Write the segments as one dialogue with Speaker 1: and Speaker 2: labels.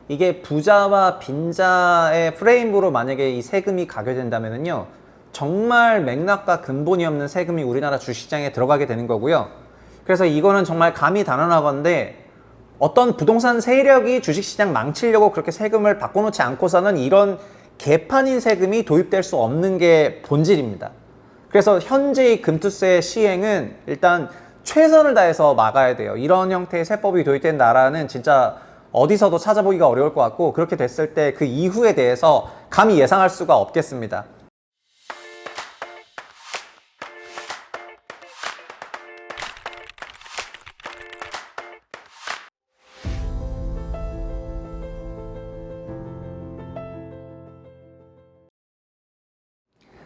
Speaker 1: 이게 부자와 빈자의 프레임으로 만약에 이 세금이 가결된다면요, 정말 맥락과 근본이 없는 세금이 우리나라 주식시장에 들어가게 되는 거고요. 그래서 이거는 정말 감히 단언하건대 어떤 부동산 세력이 주식시장 망치려고 그렇게 세금을 바꿔놓지 않고서는 이런 개판인 세금이 도입될 수 없는 게 본질입니다. 그래서 현재의 금투세 시행은 일단 최선을 다해서 막아야 돼요. 이런 형태의 세법이 도입된 나라는 진짜 어디서도 찾아보기가 어려울 것 같고, 그렇게 됐을 때 그 이후에 대해서 감히 예상할 수가 없겠습니다.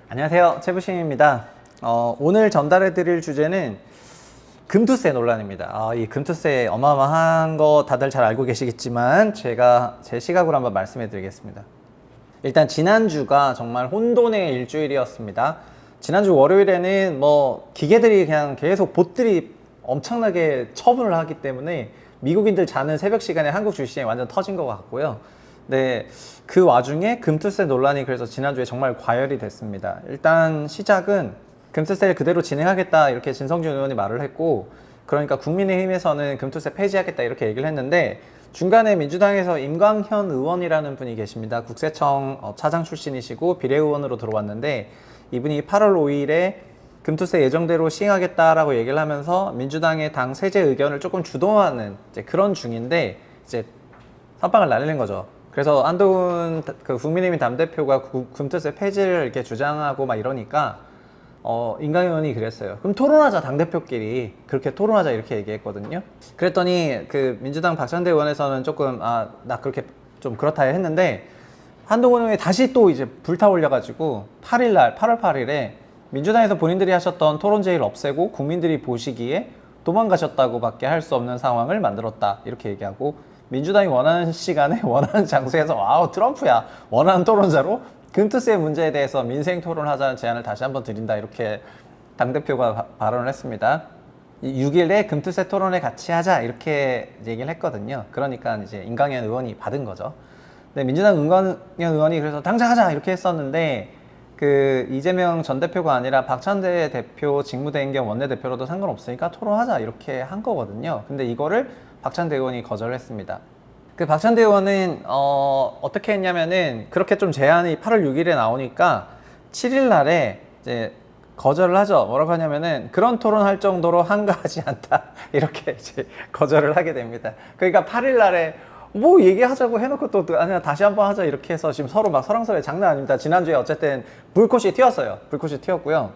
Speaker 1: 안녕하세요, 최부심입니다. 오늘 전달해 드릴 주제는 금투세 논란입니다. 이 금투세 어마어마한 거 다들 잘 알고 계시겠지만 제가 제 시각으로 한번 말씀해 드리겠습니다. 일단 지난주가 정말 혼돈의 일주일이었습니다. 지난주 월요일에는 뭐 기계들이 그냥 계속 봇들이 엄청나게 처분을 하기 때문에 미국인들 자는 새벽 시간에 한국 주식시장이 완전 터진 것 같고요. 네, 그 와중에 금투세 논란이 그래서 지난주에 정말 과열이 됐습니다. 일단 시작은 금투세를 그대로 진행하겠다 이렇게 진성준 의원이 말을 했고, 그러니까 국민의힘에서는 금투세 폐지하겠다 이렇게 얘기를 했는데, 중간에 민주당에서 임광현 의원이라는 분이 계십니다. 국세청 차장 출신이시고 비례의원으로 들어왔는데, 이분이 8월 5일에 금투세 예정대로 시행하겠다라고 얘기를 하면서 민주당의 당 세제 의견을 조금 주도하는 이제 그런 중인데, 이제 선빵을 날리는 거죠. 그래서 한동훈 국민의힘 당대표가 금투세 폐지를 이렇게 주장하고 막 이러니까 임광현 의원이 그랬어요. 그럼 토론하자, 당대표끼리 그렇게 토론하자 이렇게 얘기했거든요. 그랬더니 그 민주당 박찬대 의원에서는 조금 나 그렇게 좀 그렇다 했는데, 한동훈 의원이 다시 또 이제 불타올려가지고 8월 8일에 민주당에서 본인들이 하셨던 토론 제의를 없애고 국민들이 보시기에 도망가셨다고 밖에 할 수 없는 상황을 만들었다 이렇게 얘기하고, 민주당이 원하는 시간에 원하는 장소에서 와우 트럼프야 원하는 토론자로 금투세 문제에 대해서 민생 토론하자는 제안을 다시 한번 드린다 이렇게 당대표가 발언을 했습니다. 6일에 금투세 토론회 같이 하자 이렇게 얘기를 했거든요. 그러니까 이제 임광현 의원이 받은 거죠. 근데 민주당 임광현 의원이 그래서 당장 하자 이렇게 했었는데, 그 이재명 전 대표가 아니라 박찬대 대표 직무대행 겸 원내대표로도 상관없으니까 토론하자 이렇게 한 거거든요. 근데 이거를 박찬대 의원이 거절했습니다. 그 박찬대 의원은 어떻게 했냐면은, 그렇게 좀 제안이 8월 6일에 나오니까 7일 날에 이제 거절을 하죠. 뭐라고 하냐면은 그런 토론할 정도로 한가하지 않다 이렇게 이제 거절을 하게 됩니다. 그러니까 8일 날에 뭐 얘기하자고 해놓고 또 아니야 다시 한번 하자 이렇게 해서 지금 서로 막 설왕설래 장난 아닙니다. 지난주에 어쨌든 불꽃이 튀었어요. 불꽃이 튀었고요.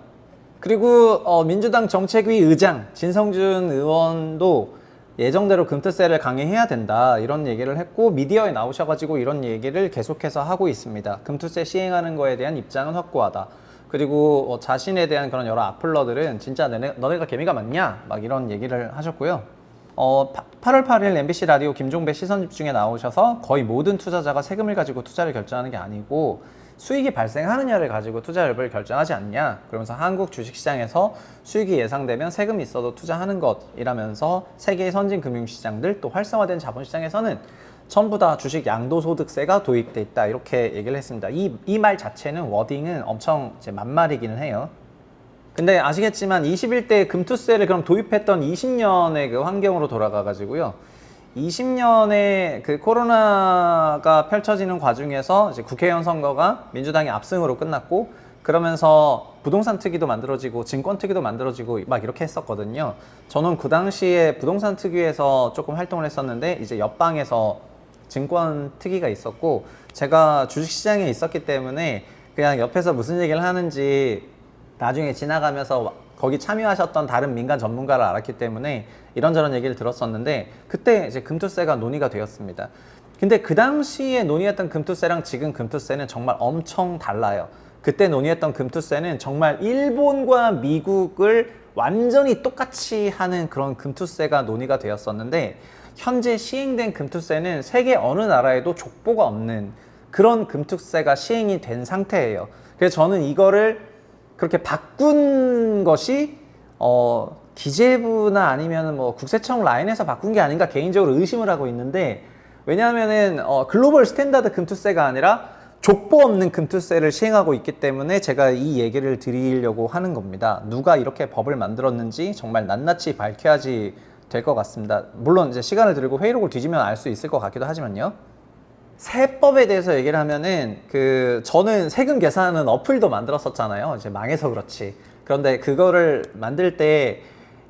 Speaker 1: 그리고 민주당 정책위 의장 진성준 의원도 예정대로 금투세를 강행해야 된다 이런 얘기를 했고, 미디어에 나오셔가지고 이런 얘기를 계속해서 하고 있습니다. 금투세 시행하는 거에 대한 입장은 확고하다. 그리고 자신에 대한 그런 여러 악플러들은 진짜 너네가 개미가 맞냐 막 이런 얘기를 하셨고요. 8월 8일 MBC 라디오 김종배 시선집중에 나오셔서 거의 모든 투자자가 세금을 가지고 투자를 결정하는 게 아니고 수익이 발생하느냐를 가지고 투자 여부를 결정하지 않냐, 그러면서 한국 주식시장에서 수익이 예상되면 세금이 있어도 투자하는 것이라면서 세계의 선진 금융시장들 또 활성화된 자본시장에서는 전부 다 주식 양도소득세가 도입돼 있다 이렇게 얘기를 했습니다. 이 말 자체는 워딩은 엄청 이제 만말이기는 해요. 근데 아시겠지만 21대 금투세를 그럼 도입했던 20년의 그 환경으로 돌아가 가지고요, 20년에 그 코로나가 펼쳐지는 과정에서 이제 국회의원 선거가 민주당의 압승으로 끝났고, 그러면서 부동산 특위도 만들어지고 증권 특위도 만들어지고 막 이렇게 했었거든요. 저는 그 당시에 부동산 특위에서 조금 활동을 했었는데, 이제 옆방에서 증권 특위가 있었고, 제가 주식시장에 있었기 때문에 그냥 옆에서 무슨 얘기를 하는지 나중에 지나가면서 거기 참여하셨던 다른 민간 전문가를 알았기 때문에 이런저런 얘기를 들었었는데, 그때 이제 금투세가 논의가 되었습니다. 근데 그 당시에 논의했던 금투세랑 지금 금투세는 정말 엄청 달라요. 그때 논의했던 금투세는 정말 일본과 미국을 완전히 똑같이 하는 그런 금투세가 논의가 되었었는데, 현재 시행된 금투세는 세계 어느 나라에도 족보가 없는 그런 금투세가 시행이 된 상태예요. 그래서 저는 이거를 그렇게 바꾼 것이 기재부나 아니면 뭐 국세청 라인에서 바꾼 게 아닌가 개인적으로 의심을 하고 있는데, 왜냐하면은 글로벌 스탠다드 금투세가 아니라 족보 없는 금투세를 시행하고 있기 때문에 제가 이 얘기를 드리려고 하는 겁니다. 누가 이렇게 법을 만들었는지 정말 낱낱이 밝혀야지 될 것 같습니다. 물론 이제 시간을 들이고 회의록을 뒤지면 알 수 있을 것 같기도 하지만요. 세법에 대해서 얘기를 하면은 저는 세금 계산하는 어플도 만들었었잖아요. 이제 망해서 그렇지. 그런데 그거를 만들 때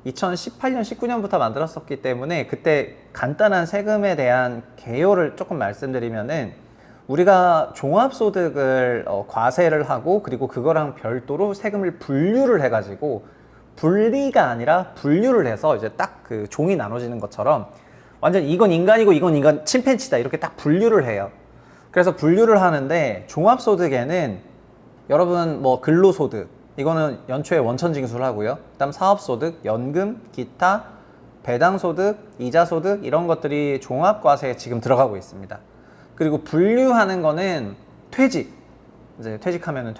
Speaker 1: 2018년, 19년부터 만들었었기 때문에 그때 간단한 세금에 대한 개요를 조금 말씀드리면은 우리가 종합소득을 과세를 하고 그리고 그거랑 별도로 세금을 분류를 해가지고 분리가 아니라 분류를 해서 이제 딱 그 종이 나눠지는 것처럼 완전 이건 인간이고 이건 인간 침팬지다 이렇게 딱 분류를 해요. 그래서 분류를 하는데 종합소득에는 여러분 뭐 근로소득 이거는 연초에 원천징수를 하고요. 그다음 사업소득, 연금, 기타, 배당소득, 이자소득 이런 것들이 종합과세에 지금 들어가고 있습니다. 그리고 분류하는 거는 퇴직, 이제 퇴직하면은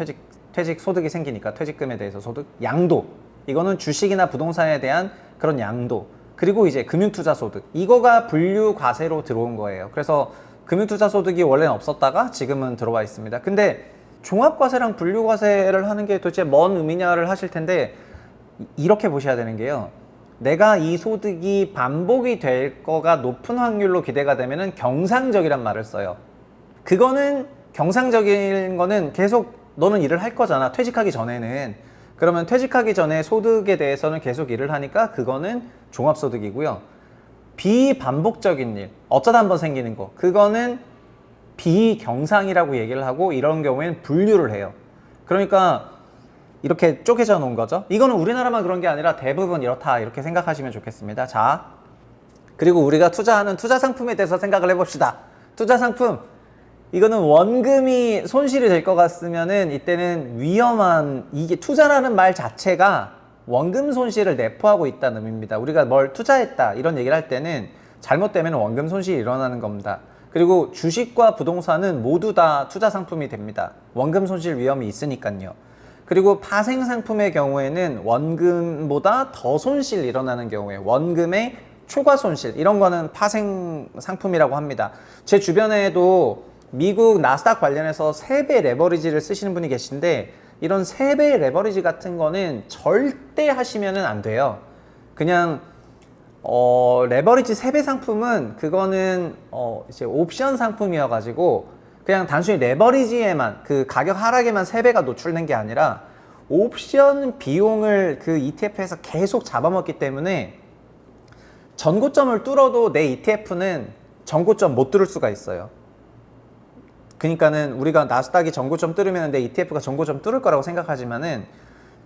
Speaker 1: 퇴직 소득이 생기니까 퇴직금에 대해서 소득, 양도 이거는 주식이나 부동산에 대한 그런 양도, 그리고 이제 금융투자소득 이거가 분류과세로 들어온 거예요. 그래서 금융투자소득이 원래는 없었다가 지금은 들어와 있습니다. 근데 종합과세랑 분류과세를 하는 게 도대체 뭔 의미냐를 하실 텐데 이렇게 보셔야 되는 게요. 내가 이 소득이 반복이 될 거가 높은 확률로 기대가 되면은 경상적이란 말을 써요. 그거는 경상적인 거는 계속 너는 일을 할 거잖아. 퇴직하기 전에는. 그러면 퇴직하기 전에 소득에 대해서는 계속 일을 하니까 그거는 종합소득이고요. 비반복적인 일, 어쩌다 한번 생기는 거, 그거는 비경상이라고 얘기를 하고 이런 경우에는 분류를 해요. 그러니까 이렇게 쪼개져 놓은 거죠. 이거는 우리나라만 그런 게 아니라 대부분 이렇다 이렇게 생각하시면 좋겠습니다. 자, 그리고 우리가 투자하는 투자 상품에 대해서 생각을 해봅시다. 투자 상품, 이거는 원금이 손실이 될 것 같으면은 이때는 위험한, 이게 투자라는 말 자체가 원금 손실을 내포하고 있다는 의미입니다. 우리가 뭘 투자했다 이런 얘기를 할 때는 잘못되면 원금 손실이 일어나는 겁니다. 그리고 주식과 부동산은 모두 다 투자 상품이 됩니다. 원금 손실 위험이 있으니까요. 그리고 파생 상품의 경우에는 원금보다 더 손실 일어나는 경우에 원금의 초과 손실 이런 거는 파생 상품이라고 합니다. 제 주변에도 미국 나스닥 관련해서 3배 레버리지를 쓰시는 분이 계신데 이런 3배 레버리지 같은 거는 절대 하시면은 안 돼요. 그냥 레버리지 3배 상품은 그거는 이제 옵션 상품이어 가지고 그냥 단순히 레버리지에만 그 가격 하락에만 3배가 노출된 게 아니라 옵션 비용을 그 ETF에서 계속 잡아먹기 때문에 전고점을 뚫어도 내 ETF는 전고점 못 뚫을 수가 있어요. 그러니까는 우리가 나스닥이 전고점 뚫으면 내 ETF가 전고점 뚫을 거라고 생각하지만은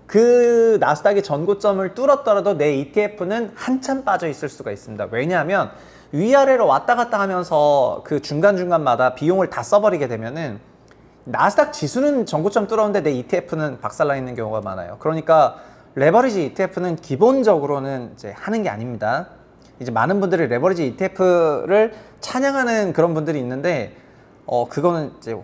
Speaker 1: 그 나스닥이 전고점을 뚫었더라도 내 ETF는 한참 빠져 있을 수가 있습니다. 왜냐하면 위아래로 왔다 갔다 하면서 그 중간중간마다 비용을 다 써버리게 되면은 나스닥 지수는 전고점 뚫었는데 내 ETF는 박살나 있는 경우가 많아요. 그러니까 레버리지 ETF는 기본적으로는 이제 하는 게 아닙니다. 이제 많은 분들이 레버리지 ETF를 찬양하는 그런 분들이 있는데 그거는 이제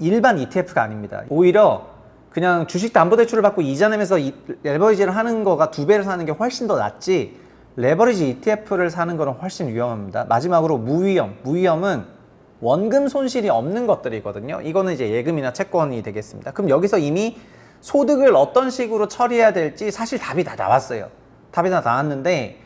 Speaker 1: 일반 ETF가 아닙니다. 오히려 그냥 주식담보대출을 받고 이자 내면서 레버리지를 하는 거가 2배를 사는 게 훨씬 더 낫지 레버리지 ETF를 사는 거는 훨씬 위험합니다. 마지막으로 무위험. 무위험은 원금 손실이 없는 것들이거든요. 이거는 이제 예금이나 채권이 되겠습니다. 그럼 여기서 이미 소득을 어떤 식으로 처리해야 될지 사실 답이 다 나왔어요. 답이 다 나왔는데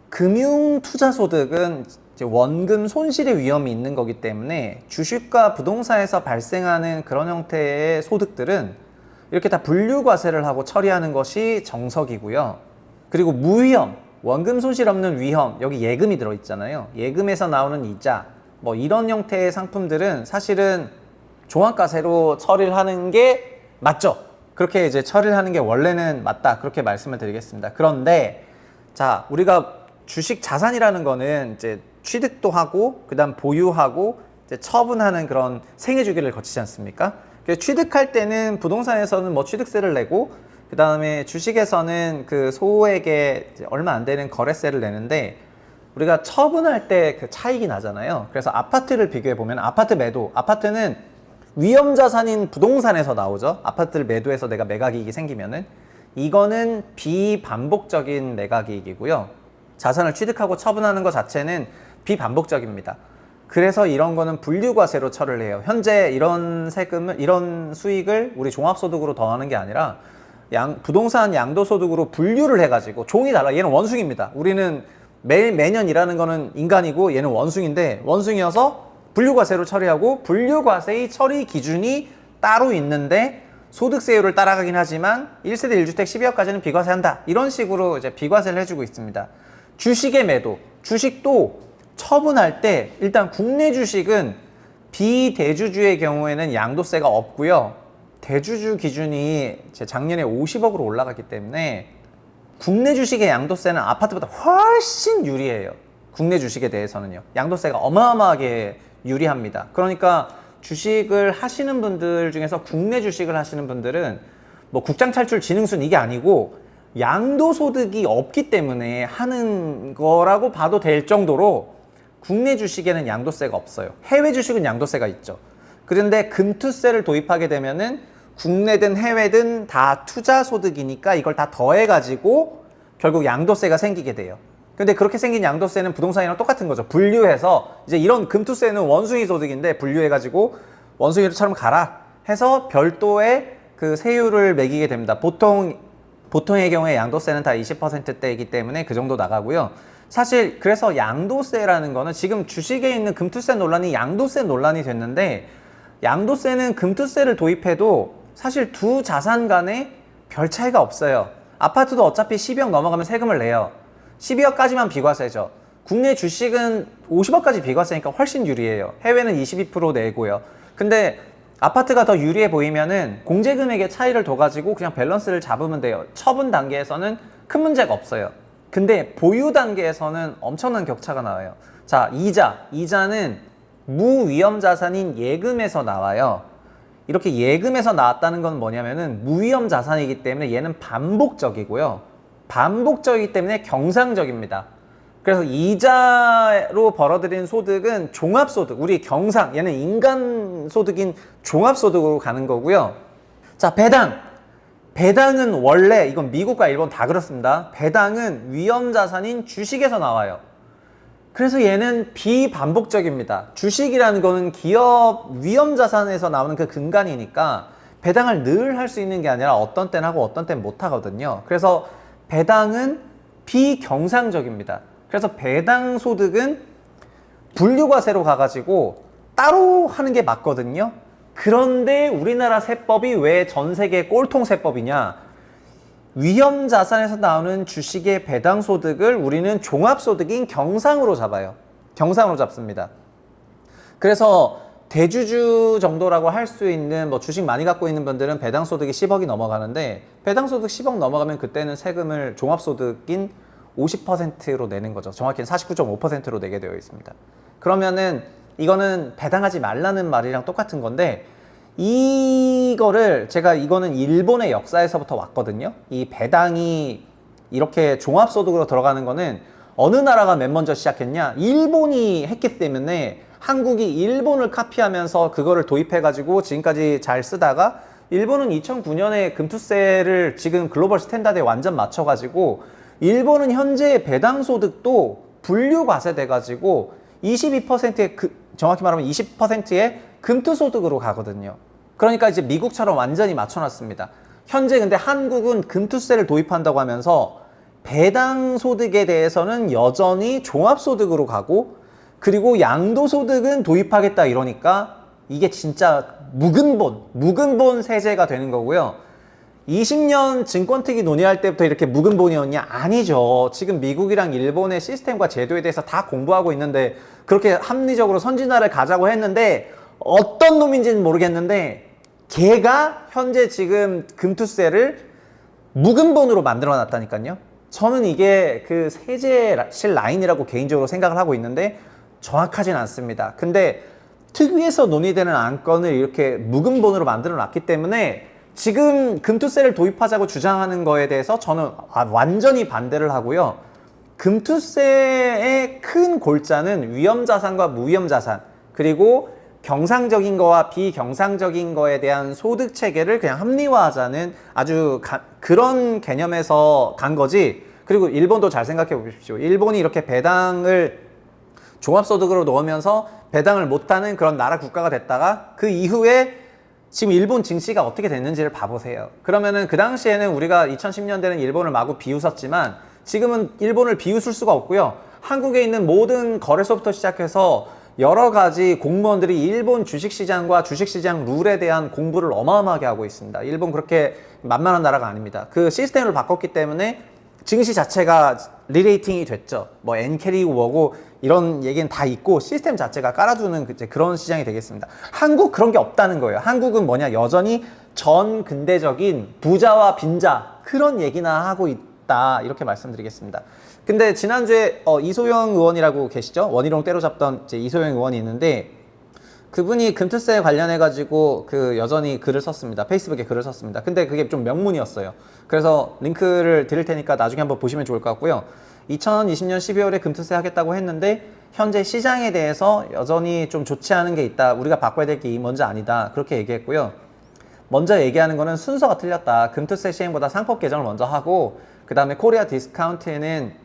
Speaker 1: 금융투자소득은 이제 원금 손실의 위험이 있는 거기 때문에 주식과 부동산에서 발생하는 그런 형태의 소득들은 이렇게 다 분류과세를 하고 처리하는 것이 정석이고요. 그리고 무위험, 원금 손실 없는 위험, 여기 예금이 들어있잖아요. 예금에서 나오는 이자, 뭐 이런 형태의 상품들은 사실은 종합과세로 처리를 하는 게 맞죠. 그렇게 이제 처리를 하는 게 원래는 맞다. 그렇게 말씀을 드리겠습니다. 그런데 자, 우리가 주식 자산이라는 거는 이제 취득도 하고 그다음 보유하고 이제 처분하는 그런 생애 주기를 거치지 않습니까? 그래서 취득할 때는 부동산에서는 뭐 취득세를 내고 그다음에 주식에서는 그 소액의 이제 얼마 안 되는 거래세를 내는데 우리가 처분할 때 그 차익이 나잖아요. 그래서 아파트를 비교해 보면 아파트 매도, 아파트는 위험 자산인 부동산에서 나오죠. 아파트를 매도해서 내가 매각이익이 생기면은 이거는 비반복적인 매각이익이고요. 자산을 취득하고 처분하는 것 자체는 비반복적입니다. 그래서 이런 거는 분류과세로 처리를 해요. 현재 이런 세금을, 이런 수익을 우리 종합소득으로 더하는 게 아니라 부동산 양도소득으로 분류를 해가지고 종이 달라. 얘는 원숭이입니다. 우리는 매년 일하는 거는 인간이고 얘는 원숭인데 원숭이여서 분류과세로 처리하고 분류과세의 처리 기준이 따로 있는데 소득세율을 따라가긴 하지만 1세대 1주택 12억까지는 비과세한다. 이런 식으로 이제 비과세를 해주고 있습니다. 주식의 매도. 주식도 처분할 때 일단 국내 주식은 비대주주의 경우에는 양도세가 없고요. 대주주 기준이 작년에 50억으로 올라갔기 때문에 국내 주식의 양도세는 아파트보다 훨씬 유리해요. 국내 주식에 대해서는요. 양도세가 어마어마하게 유리합니다. 그러니까 주식을 하시는 분들 중에서 국내 주식을 하시는 분들은 뭐 국장탈출 지능순 이게 아니고 양도소득이 없기 때문에 하는 거라고 봐도 될 정도로 국내 주식에는 양도세가 없어요. 해외 주식은 양도세가 있죠. 그런데 금투세를 도입하게 되면은 국내든 해외든 다 투자소득이니까 이걸 다 더해가지고 결국 양도세가 생기게 돼요. 근데 그렇게 생긴 양도세는 부동산이랑 똑같은 거죠. 분류해서 이제 이런 금투세는 원숭이 소득인데 분류해가지고 원숭이처럼 가라 해서 별도의 그 세율을 매기게 됩니다. 보통의 경우에 양도세는 다 20%대이기 때문에 그 정도 나가고요. 사실 그래서 양도세라는 거는 지금 주식에 있는 금투세 논란이 양도세 논란이 됐는데 양도세는 금투세를 도입해도 사실 두 자산 간에 별 차이가 없어요. 아파트도 어차피 12억 넘어가면 세금을 내요. 12억까지만 비과세죠. 국내 주식은 50억까지 비과세니까 훨씬 유리해요. 해외는 22% 내고요. 근데 아파트가 더 유리해 보이면은 공제금액의 차이를 둬가지고 그냥 밸런스를 잡으면 돼요. 처분 단계에서는 큰 문제가 없어요. 근데 보유 단계에서는 엄청난 격차가 나와요. 자, 이자는 무위험 자산인 예금에서 나와요. 이렇게 예금에서 나왔다는 건 뭐냐면은 무위험 자산이기 때문에 얘는 반복적이고요. 반복적이기 때문에 경상적입니다. 그래서 이자로 벌어들인 소득은 종합소득, 우리 경상, 얘는 인간 소득인 종합소득으로 가는 거고요. 자, 배당은 원래 이건 미국과 일본 다 그렇습니다. 배당은 위험자산인 주식에서 나와요. 그래서 얘는 비반복적입니다. 주식이라는 거는 기업 위험자산에서 나오는 그 근간이니까 배당을 늘 할 수 있는 게 아니라 어떤 때는 하고 어떤 때는 못 하거든요. 그래서 배당은 비경상적입니다. 그래서 배당 소득은 분류과세로 가가지고 따로 하는 게 맞거든요. 그런데 우리나라 세법이 왜 전 세계 꼴통 세법이냐? 위험자산에서 나오는 주식의 배당 소득을 우리는 종합소득인 경상으로 잡아요. 경상으로 잡습니다. 그래서 대주주 정도라고 할 수 있는 뭐 주식 많이 갖고 있는 분들은 배당 소득이 10억이 넘어가는데 배당 소득 10억 넘어가면 그때는 세금을 종합소득인 50%로 내는 거죠. 정확히는 49.5%로 내게 되어 있습니다. 그러면은 이거는 배당하지 말라는 말이랑 똑같은 건데 이거는 일본의 역사에서부터 왔거든요. 이 배당이 이렇게 종합소득으로 들어가는 거는 어느 나라가 맨 먼저 시작했냐? 일본이 했기 때문에 한국이 일본을 카피하면서 그거를 도입해가지고 지금까지 잘 쓰다가 일본은 2009년에 금투세를 지금 글로벌 스탠다드에 완전 맞춰가지고 일본은 현재 배당소득도 분류과세 돼가지고 22%의 정확히 말하면 20%의 금투소득으로 가거든요. 그러니까 이제 미국처럼 완전히 맞춰놨습니다. 현재 근데 한국은 금투세를 도입한다고 하면서 배당소득에 대해서는 여전히 종합소득으로 가고 그리고 양도소득은 도입하겠다 이러니까 이게 진짜 묵은본 세제가 되는 거고요. 20년 증권특위 논의할 때부터 이렇게 묵은본이었냐? 아니죠. 지금 미국이랑 일본의 시스템과 제도에 대해서 다 공부하고 있는데 그렇게 합리적으로 선진화를 가자고 했는데 어떤 놈인지는 모르겠는데 걔가 현재 지금 금투세를 묵은본으로 만들어 놨다니까요. 저는 이게 그 세제실 라인이라고 개인적으로 생각을 하고 있는데 정확하진 않습니다. 근데 특위에서 논의되는 안건을 이렇게 묵은본으로 만들어 놨기 때문에 지금 금투세를 도입하자고 주장하는 거에 대해서 저는 완전히 반대를 하고요. 금투세의 큰 골자는 위험자산과 무위험자산 그리고 경상적인 거와 비경상적인 거에 대한 소득 체계를 그냥 합리화하자는 아주 그런 개념에서 간 거지. 그리고 일본도 잘 생각해 보십시오. 일본이 이렇게 배당을 종합소득으로 넣으면서 배당을 못하는 그런 나라 국가가 됐다가 그 이후에 지금 일본 증시가 어떻게 됐는지를 봐보세요. 그러면은 그 당시에는 우리가 2010년대는 일본을 마구 비웃었지만 지금은 일본을 비웃을 수가 없고요. 한국에 있는 모든 거래소부터 시작해서 여러 가지 공무원들이 일본 주식시장과 주식시장 룰에 대한 공부를 어마어마하게 하고 있습니다. 일본 그렇게 만만한 나라가 아닙니다. 그 시스템을 바꿨기 때문에 증시 자체가 리레이팅이 됐죠. 뭐 엔캐리고 뭐고 이런 얘기는 다 있고 시스템 자체가 깔아주는 그런 시장이 되겠습니다. 한국 그런 게 없다는 거예요. 한국은 뭐냐, 여전히 전 근대적인 부자와 빈자 그런 얘기나 하고 있다, 이렇게 말씀드리겠습니다. 근데 지난주에 이소영 의원이라고 계시죠? 원희룡 때려잡던 이소영 의원이 있는데 그분이 금투세 관련해 가지고 여전히 글을 썼습니다. 페이스북에 글을 썼습니다. 근데 그게 좀 명문이었어요. 그래서 링크를 드릴 테니까 나중에 한번 보시면 좋을 것 같고요. 2020년 12월에 금투세 하겠다고 했는데 현재 시장에 대해서 여전히 좀 좋지 않은 게 있다. 우리가 바꿔야 될 게 먼저 아니다. 그렇게 얘기했고요. 먼저 얘기하는 거는 순서가 틀렸다. 금투세 시행보다 상법 개정을 먼저 하고 그 다음에 코리아 디스카운트에는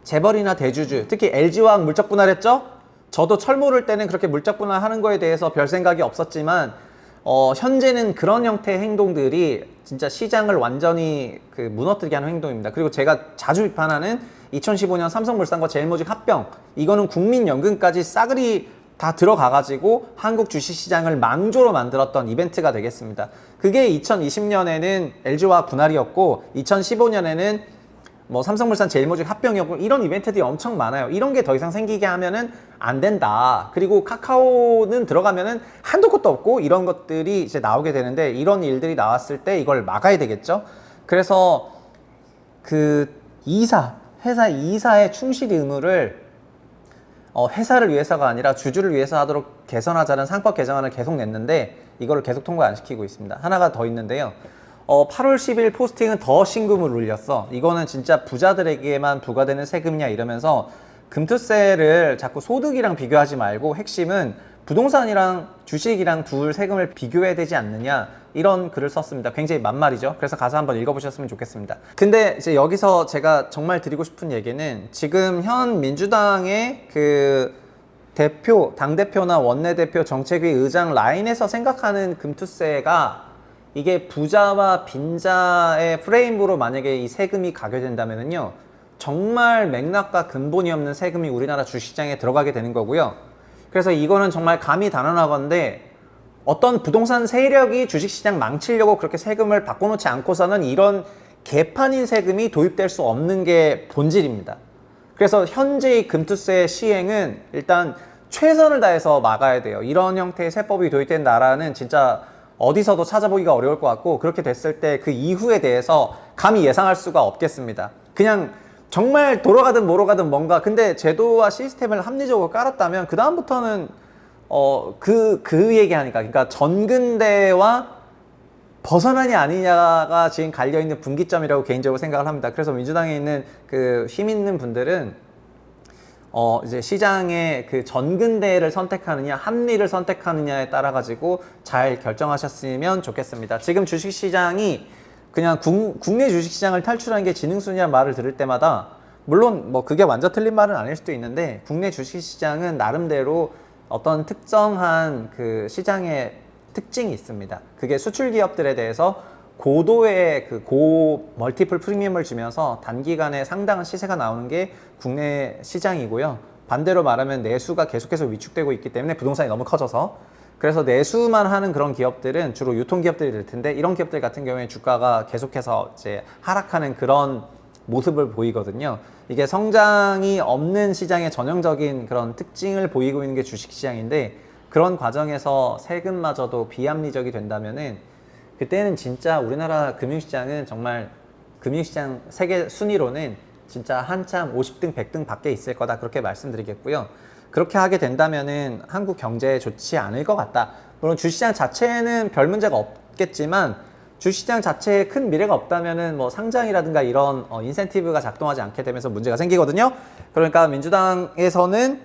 Speaker 1: 재벌이나 대주주, 특히 LG화학 물적 분할했죠? 저도 철 모를 때는 그렇게 물적 분할하는 거에 대해서 별 생각이 없었지만 현재는 그런 형태의 행동들이 진짜 시장을 완전히 무너뜨리게 하는 행동입니다. 그리고 제가 자주 비판하는 2015년 삼성물산과 제일모직 합병, 이거는 국민연금까지 싸그리 다 들어가가지고 한국 주식시장을 망조로 만들었던 이벤트가 되겠습니다. 그게 2020년에는 LG화학 분할이었고 2015년에는 뭐 삼성물산 제일모직 합병이었고 이런 이벤트들이 엄청 많아요. 이런 게 더 이상 생기게 하면은 안 된다. 그리고 카카오는 들어가면은 한도 끝도 없고 이런 것들이 이제 나오게 되는데 이런 일들이 나왔을 때 이걸 막아야 되겠죠. 그래서 회사 이사의 충실 의무를 회사를 위해서가 아니라 주주를 위해서 하도록 개선하자는 상법 개정안을 계속 냈는데 이거를 계속 통과 안 시키고 있습니다. 하나가 더 있는데요. 8월 10일 포스팅은 더 신금을 울렸어. 이거는 진짜 부자들에게만 부과되는 세금이냐 이러면서 금투세를 자꾸 소득이랑 비교하지 말고 핵심은 부동산이랑 주식이랑 둘 세금을 비교해야 되지 않느냐, 이런 글을 썼습니다. 굉장히 만말이죠. 그래서 가서 한번 읽어보셨으면 좋겠습니다. 근데 이제 여기서 제가 정말 드리고 싶은 얘기는 지금 현 민주당의 당대표나 원내대표 정책위 의장 라인에서 생각하는 금투세가 이게 부자와 빈자의 프레임으로 만약에 이 세금이 가게 된다면요, 정말 맥락과 근본이 없는 세금이 우리나라 주식시장에 들어가게 되는 거고요. 그래서 이거는 정말 감히 단언하건대 어떤 부동산 세력이 주식시장 망치려고 그렇게 세금을 바꿔놓지 않고서는 이런 개판인 세금이 도입될 수 없는 게 본질입니다. 그래서 현재의 금투세 시행은 일단 최선을 다해서 막아야 돼요. 이런 형태의 세법이 도입된 나라는 진짜 어디서도 찾아보기가 어려울 것 같고, 그렇게 됐을 때 그 이후에 대해서 감히 예상할 수가 없겠습니다. 그냥 정말 돌아가든 뭐로 가든 뭔가, 근데 제도와 시스템을 합리적으로 깔았다면 그 다음부터는 그 얘기하니까, 그러니까 전근대와 벗어나냐 아니냐가 지금 갈려있는 분기점이라고 개인적으로 생각을 합니다. 그래서 민주당에 있는 힘 있는 분들은 이제 시장의 전근대를 선택하느냐 합리를 선택하느냐에 따라 가지고 잘 결정하셨으면 좋겠습니다. 지금 주식시장이 그냥 국내 주식시장을 탈출한 게 지능순이라는 말을 들을 때마다, 물론 뭐 그게 완전 틀린 말은 아닐 수도 있는데, 국내 주식시장은 나름대로 어떤 특정한 시장의 특징이 있습니다. 그게 수출 기업들에 대해서 고도의 고 멀티플 프리미엄을 주면서 단기간에 상당한 시세가 나오는 게 국내 시장이고요. 반대로 말하면 내수가 계속해서 위축되고 있기 때문에 부동산이 너무 커져서, 그래서 내수만 하는 그런 기업들은 주로 유통기업들이 될 텐데, 이런 기업들 같은 경우에 주가가 계속해서 이제 하락하는 그런 모습을 보이거든요. 이게 성장이 없는 시장의 전형적인 그런 특징을 보이고 있는 게 주식시장인데, 그런 과정에서 세금마저도 비합리적이 된다면은 그때는 진짜 우리나라 금융시장은 정말 금융시장 세계 순위로는 진짜 한참 50등, 100등 밖에 있을 거다, 그렇게 말씀드리겠고요. 그렇게 하게 된다면은 한국 경제에 좋지 않을 것 같다. 물론 주시장 자체는 별 문제가 없겠지만 주시장 자체에 큰 미래가 없다면은 뭐 상장이라든가 이런 인센티브가 작동하지 않게 되면서 문제가 생기거든요. 그러니까 민주당에서는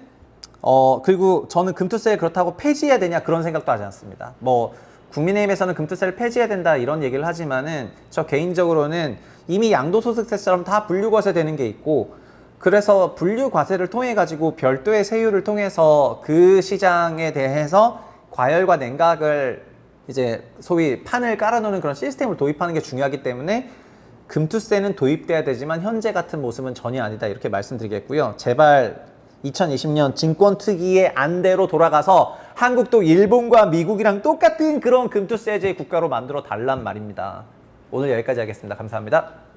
Speaker 1: 그리고 저는 금투세 그렇다고 폐지해야 되냐 그런 생각도 하지 않습니다. 뭐 국민의힘에서는 금투세를 폐지해야 된다 이런 얘기를 하지만은 저 개인적으로는 이미 양도소득세처럼 다 분류과세 되는 게 있고, 그래서 분류 과세를 통해 가지고 별도의 세율을 통해서 그 시장에 대해서 과열과 냉각을 이제 소위 판을 깔아놓는 그런 시스템을 도입하는 게 중요하기 때문에 금투세는 도입돼야 되지만 현재 같은 모습은 전혀 아니다 이렇게 말씀드리겠고요. 제발 2020년 증권특위의 안대로 돌아가서 한국도 일본과 미국이랑 똑같은 그런 금투세제 국가로 만들어 달란 말입니다. 오늘 여기까지 하겠습니다. 감사합니다.